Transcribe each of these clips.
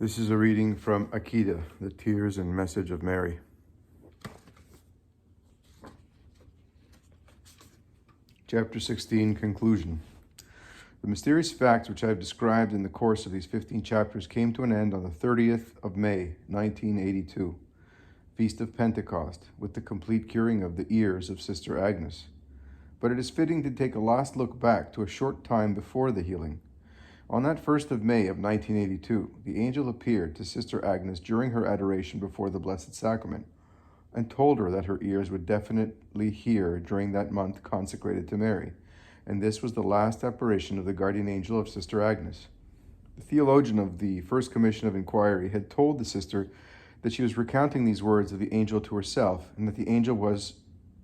This is a reading from Akita, the Tears and Message of Mary. Chapter 16, Conclusion. The mysterious facts which I have described in the course of these 15 chapters came to an end on the 30th of May, 1982, Feast of Pentecost, with the complete curing of the ears of Sister Agnes. But it is fitting to take a last look back to a short time before the healing. On that 1st of May of 1982, the angel appeared to Sister Agnes during her adoration before the Blessed Sacrament and told her that her ears would definitely hear during that month consecrated to Mary, and this was the last apparition of the guardian angel of Sister Agnes. The theologian of the First Commission of Inquiry had told the sister that she was recounting these words of the angel to herself, and that the angel was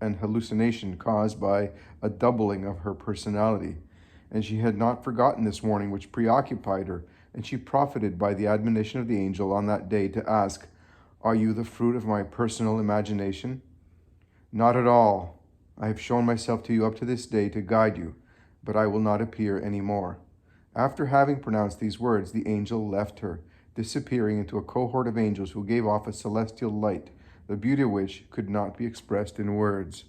an hallucination caused by a doubling of her personality. And she had not forgotten this warning which preoccupied her, and she profited by the admonition of the angel on that day to ask, "Are you the fruit of my personal imagination?" "Not at all. I have shown myself to you up to this day to guide you, but I will not appear any more." After having pronounced these words, the angel left her, disappearing into a cohort of angels who gave off a celestial light, the beauty of which could not be expressed in words.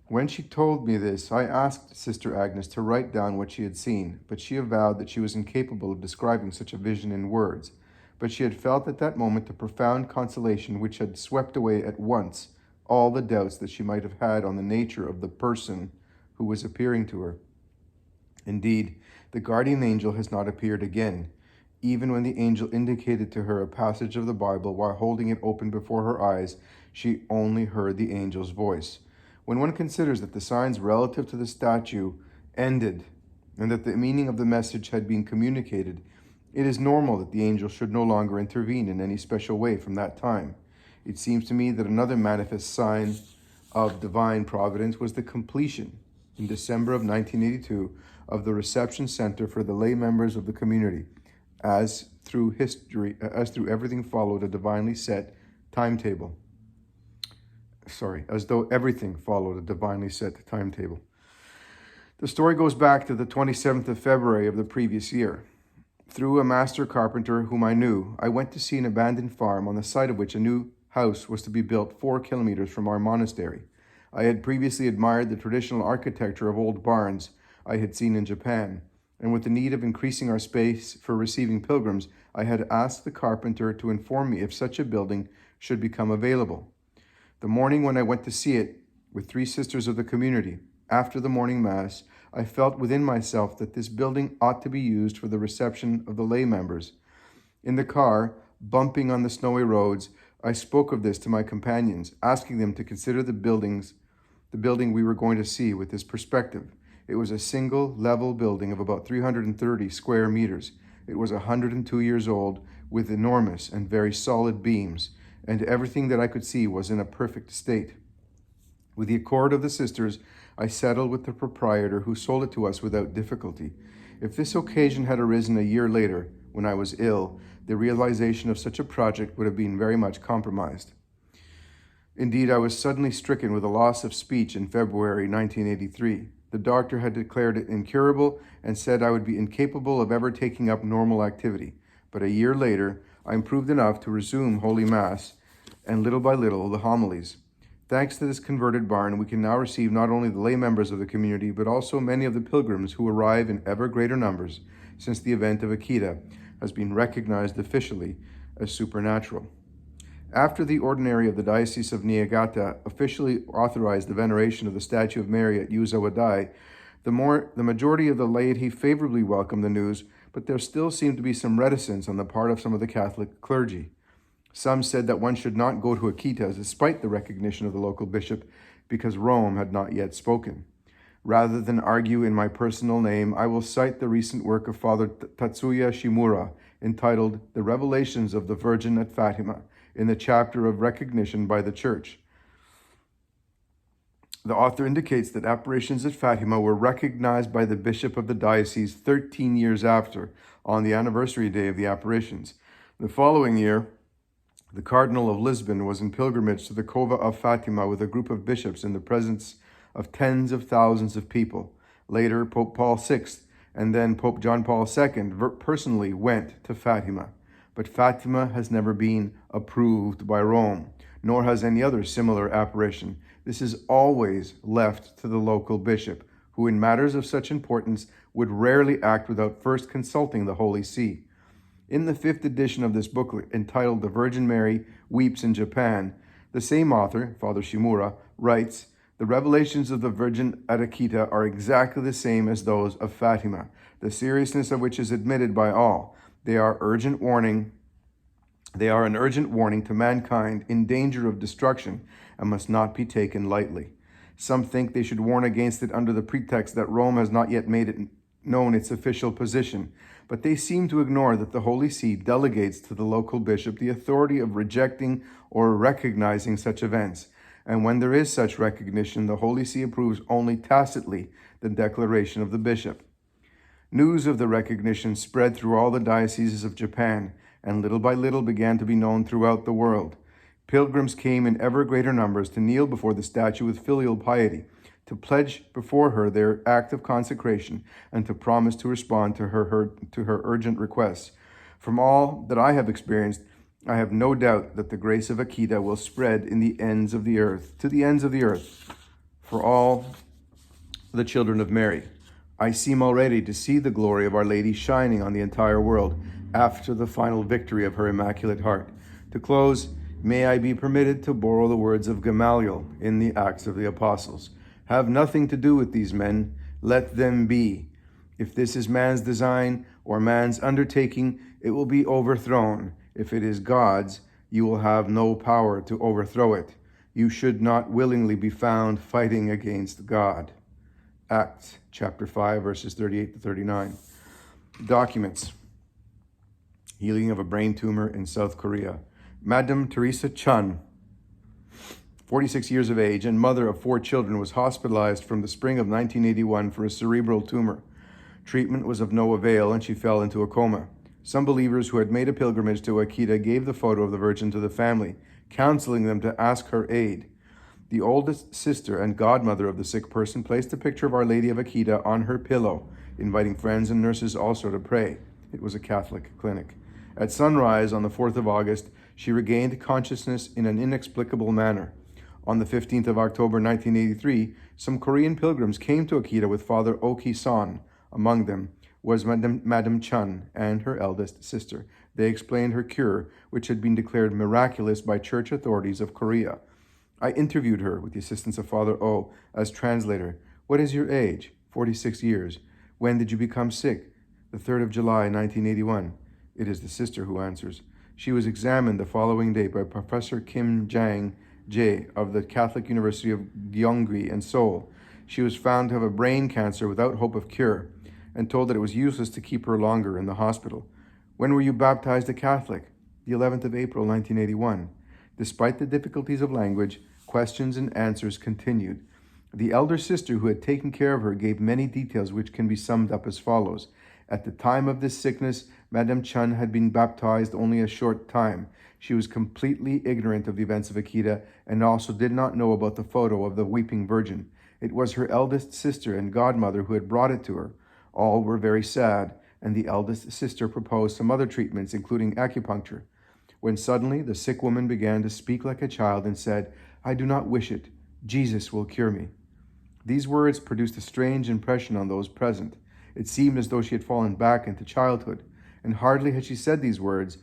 When she told me this, I asked Sister Agnes to write down what she had seen, but she avowed that she was incapable of describing such a vision in words. But she had felt at that moment a profound consolation which had swept away at once all the doubts that she might have had on the nature of the person who was appearing to her. Indeed, the guardian angel has not appeared again. Even when the angel indicated to her a passage of the Bible while holding it open before her eyes, she only heard the angel's voice. When one considers that the signs relative to the statue ended and that the meaning of the message had been communicated, it is normal that the angel should no longer intervene in any special way from that time. It seems to me that another manifest sign of divine providence was the completion, in December of 1982, of the reception center for the lay members of the community, as through everything followed a divinely set timetable. As though everything followed a divinely set timetable. The story goes back to the 27th of February of the previous year. Through a master carpenter whom I knew, I went to see an abandoned farm on the site of which a new house was to be built 4 kilometers from our monastery. I had previously admired the traditional architecture of old barns I had seen in Japan, and with the need of increasing our space for receiving pilgrims, I had asked the carpenter to inform me if such a building should become available. The morning when I went to see it with 3 sisters of the community, after the morning mass, I felt within myself that this building ought to be used for the reception of the lay members. In the car, bumping on the snowy roads, I spoke of this to my companions, asking them to consider the building we were going to see with this perspective. It was a single, level building of about 330 square meters. It was 102 years old, with enormous and very solid beams, and everything that I could see was in a perfect state. With the accord of the sisters, I settled with the proprietor, who sold it to us without difficulty. If this occasion had arisen a year later, when I was ill, the realization of such a project would have been very much compromised. Indeed, I was suddenly stricken with a loss of speech in February 1983. The doctor had declared it incurable and said I would be incapable of ever taking up normal activity. But a year later, I improved enough to resume Holy Mass and little by little the homilies. Thanks to this converted barn, we can now receive not only the lay members of the community, but also many of the pilgrims who arrive in ever greater numbers since the event of Akita has been recognized officially as supernatural. After the ordinary of the Diocese of Niigata officially authorized the veneration of the statue of Mary at Yuza Wadai, the majority of the laity favorably welcomed the news, but there still seemed to be some reticence on the part of some of the Catholic clergy. Some said that one should not go to Akita despite the recognition of the local bishop because Rome had not yet spoken. Rather than argue in my personal name, I will cite the recent work of Father Tatsuya Shimura entitled The Revelations of the Virgin at Fatima in the chapter of recognition by the Church. The author indicates that apparitions at Fatima were recognized by the bishop of the diocese 13 years after, on the anniversary day of the apparitions. The following year, the Cardinal of Lisbon was in pilgrimage to the Cova of Fatima with a group of bishops in the presence of tens of thousands of people. Later, Pope Paul VI and then Pope John Paul II personally went to Fatima. but Fatima has never been approved by Rome, nor has any other similar apparition. This is always left to the local bishop, who in matters of such importance would rarely act without first consulting the Holy See. In the 5th edition of this booklet, entitled The Virgin Mary Weeps in Japan, the same author, Father Shimura, writes, "The revelations of the Virgin at Akita are exactly the same as those of Fatima, the seriousness of which is admitted by all. They are an urgent warning to mankind in danger of destruction and must not be taken lightly. Some think they should warn against it under the pretext that Rome has not yet made it known its official position, but they seem to ignore that the Holy See delegates to the local bishop the authority of rejecting or recognizing such events, and when there is such recognition, the Holy See approves only tacitly the declaration of the bishop." News of the recognition spread through all the dioceses of Japan, and little by little began to be known throughout the world. Pilgrims came in ever greater numbers to kneel before the statue with filial piety, to pledge before her their act of consecration, and to promise to respond to her urgent requests. From all that I have experienced, I have no doubt that the grace of Akita will spread to the ends of the earth, for all the children of Mary. I seem already to see the glory of Our Lady shining on the entire world after the final victory of her Immaculate Heart. To close, may I be permitted to borrow the words of Gamaliel in the Acts of the Apostles. "Have nothing to do with these men, let them be. If this is man's design or man's undertaking, it will be overthrown. If it is God's, you will have no power to overthrow it. You should not willingly be found fighting against God." Acts chapter 5, verses 38 to 39. Documents. Healing of a brain tumor in South Korea. Madame Teresa Chun, 46 years of age and mother of 4 children, was hospitalized from the spring of 1981 for a cerebral tumor. Treatment was of no avail and she fell into a coma. Some believers who had made a pilgrimage to Akita gave the photo of the Virgin to the family, counseling them to ask her aid. The oldest sister and godmother of the sick person placed a picture of Our Lady of Akita on her pillow, inviting friends and nurses also to pray. It was a Catholic clinic. At sunrise on the 4th of August, she regained consciousness in an inexplicable manner. On the 15th of October 1983, some Korean pilgrims came to Akita with Father Oki-san. Among them was Madame Chun and her eldest sister. They explained her cure, which had been declared miraculous by church authorities of Korea. I interviewed her with the assistance of Father O as translator. "What is your age?" 46 years. "When did you become sick?" "The 3rd of July, 1981. It is the sister who answers. She was examined the following day by Professor Kim Jang-jae of the Catholic University of Gyeonggi in Seoul. She was found to have a brain cancer without hope of cure and told that it was useless to keep her longer in the hospital. "When were you baptized a Catholic?" "The 11th of April, 1981. Despite the difficulties of language, questions and answers continued. The elder sister who had taken care of her gave many details which can be summed up as follows. At the time of this sickness, Madame Chun had been baptized only a short time. She was completely ignorant of the events of Akita and also did not know about the photo of the Weeping Virgin. It was her eldest sister and godmother who had brought it to her. All were very sad, and the eldest sister proposed some other treatments, including acupuncture, when suddenly the sick woman began to speak like a child and said, 'I do not wish it. Jesus will cure me.' These words produced a strange impression on those present. It seemed as though she had fallen back into childhood, and hardly had she said these words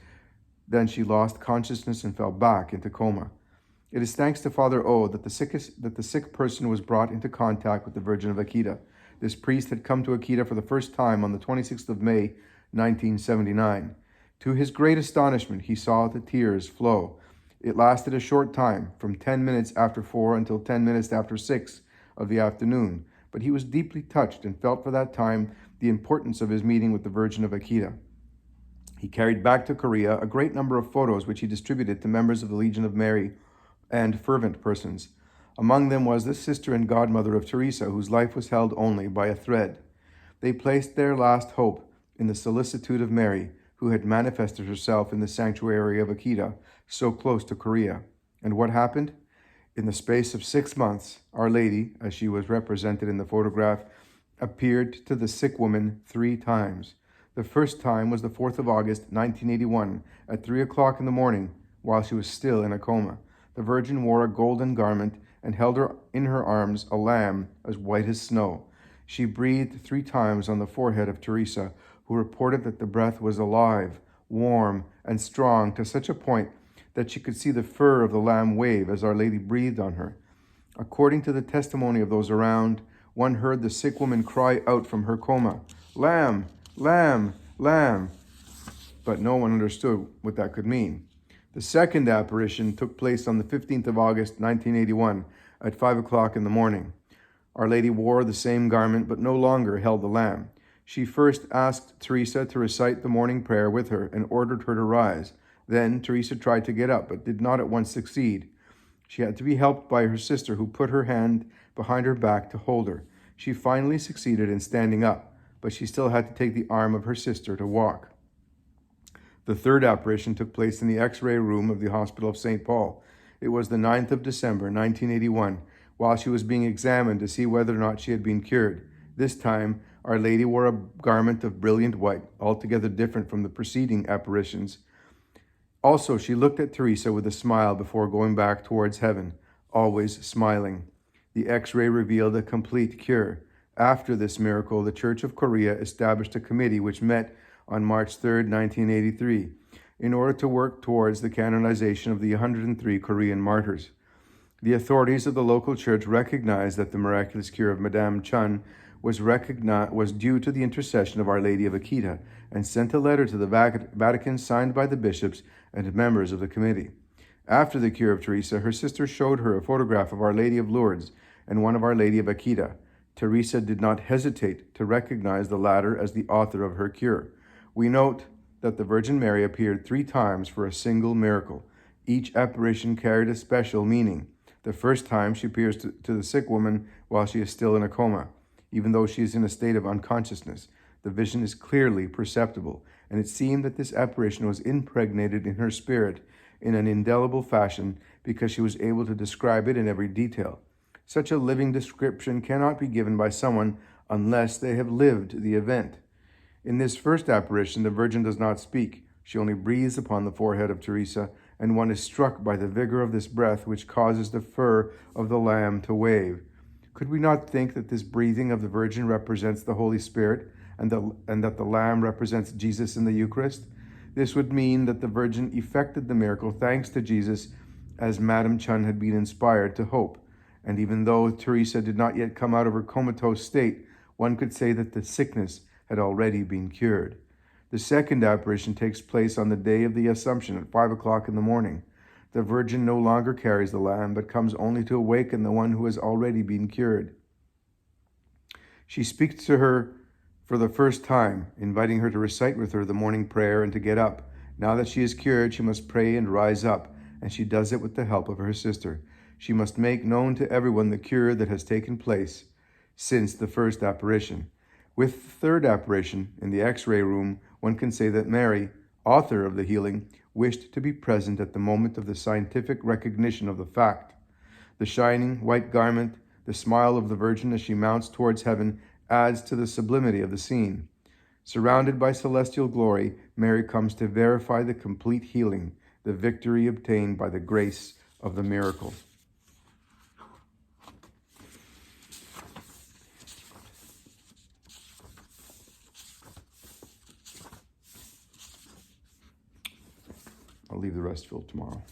than she lost consciousness and fell back into coma. It is thanks to Father O that the sick person was brought into contact with the Virgin of Akita. This priest had come to Akita for the first time on the 26th of May, 1979. To his great astonishment, he saw the tears flow. It lasted a short time, from 10 minutes after 4 until 10 minutes after 6 of the afternoon, but he was deeply touched and felt for that time the importance of his meeting with the Virgin of Akita. He carried back to Korea a great number of photos which he distributed to members of the Legion of Mary and fervent persons. Among them was the sister and godmother of Teresa, whose life was held only by a thread. They placed their last hope in the solicitude of Mary, who had manifested herself in the sanctuary of Akita, so close to Korea. And what happened? In the space of 6 months, Our Lady, as she was represented in the photograph, appeared to the sick woman 3 times. The first time was the 4th of August, 1981, at 3 o'clock in the morning, while she was still in a coma. The Virgin wore a golden garment and held in her arms a lamb as white as snow. She breathed 3 times on the forehead of Teresa, who reported that the breath was alive, warm, and strong to such a point that she could see the fur of the lamb wave as Our Lady breathed on her. According to the testimony of those around, one heard the sick woman cry out from her coma, "Lamb, lamb, lamb," but no one understood what that could mean. The second apparition took place on the 15th of August, 1981, at 5 o'clock in the morning. Our Lady wore the same garment, but no longer held the lamb. She first asked Teresa to recite the morning prayer with her and ordered her to rise. Then Teresa tried to get up, but did not at once succeed. She had to be helped by her sister, who put her hand behind her back to hold her. She finally succeeded in standing up, but she still had to take the arm of her sister to walk. The third apparition took place in the X-ray room of the Hospital of St. Paul. It was the 9th of December, 1981, while she was being examined to see whether or not she had been cured. This time, Our Lady wore a garment of brilliant white, altogether different from the preceding apparitions. Also, she looked at Teresa with a smile before going back towards heaven, always smiling. The X-ray revealed a complete cure. After this miracle, the Church of Korea established a committee which met on March 3, 1983, in order to work towards the canonization of the 103 Korean martyrs. The authorities of the local church recognized that the miraculous cure of Madame Chun was due to the intercession of Our Lady of Akita, and sent a letter to the Vatican signed by the bishops and members of the committee. After the cure of Teresa, her sister showed her a photograph of Our Lady of Lourdes and one of Our Lady of Akita. Teresa did not hesitate to recognize the latter as the author of her cure. We note that the Virgin Mary appeared 3 times for a single miracle. Each apparition carried a special meaning. The first time she appears to the sick woman while she is still in a coma, even though she is in a state of unconsciousness. The vision is clearly perceptible, and it seemed that this apparition was impregnated in her spirit in an indelible fashion because she was able to describe it in every detail. Such a living description cannot be given by someone unless they have lived the event. In this first apparition, the Virgin does not speak. She only breathes upon the forehead of Teresa, and one is struck by the vigor of this breath, which causes the fur of the lamb to wave. Could we not think that this breathing of the Virgin represents the Holy Spirit, and that the lamb represents Jesus in the Eucharist? This would mean that the Virgin effected the miracle thanks to Jesus, as Madame Chun had been inspired to hope. And even though Teresa did not yet come out of her comatose state, one could say that the sickness had already been cured. The second apparition takes place on the day of the Assumption at 5 o'clock in the morning. The Virgin no longer carries the lamb, but comes only to awaken the one who has already been cured. She speaks to her for the first time, inviting her to recite with her the morning prayer and to get up. Now that she is cured, she must pray and rise up, and she does it with the help of her sister. She must make known to everyone the cure that has taken place since the first apparition. With the third apparition in the X-ray room, one can say that Mary, author of the healing, wished to be present at the moment of the scientific recognition of the fact. The shining white garment, the smile of the Virgin as she mounts towards heaven, adds to the sublimity of the scene. Surrounded by celestial glory, Mary comes to verify the complete healing, the victory obtained by the grace of the miracle. I'll leave the rest till tomorrow.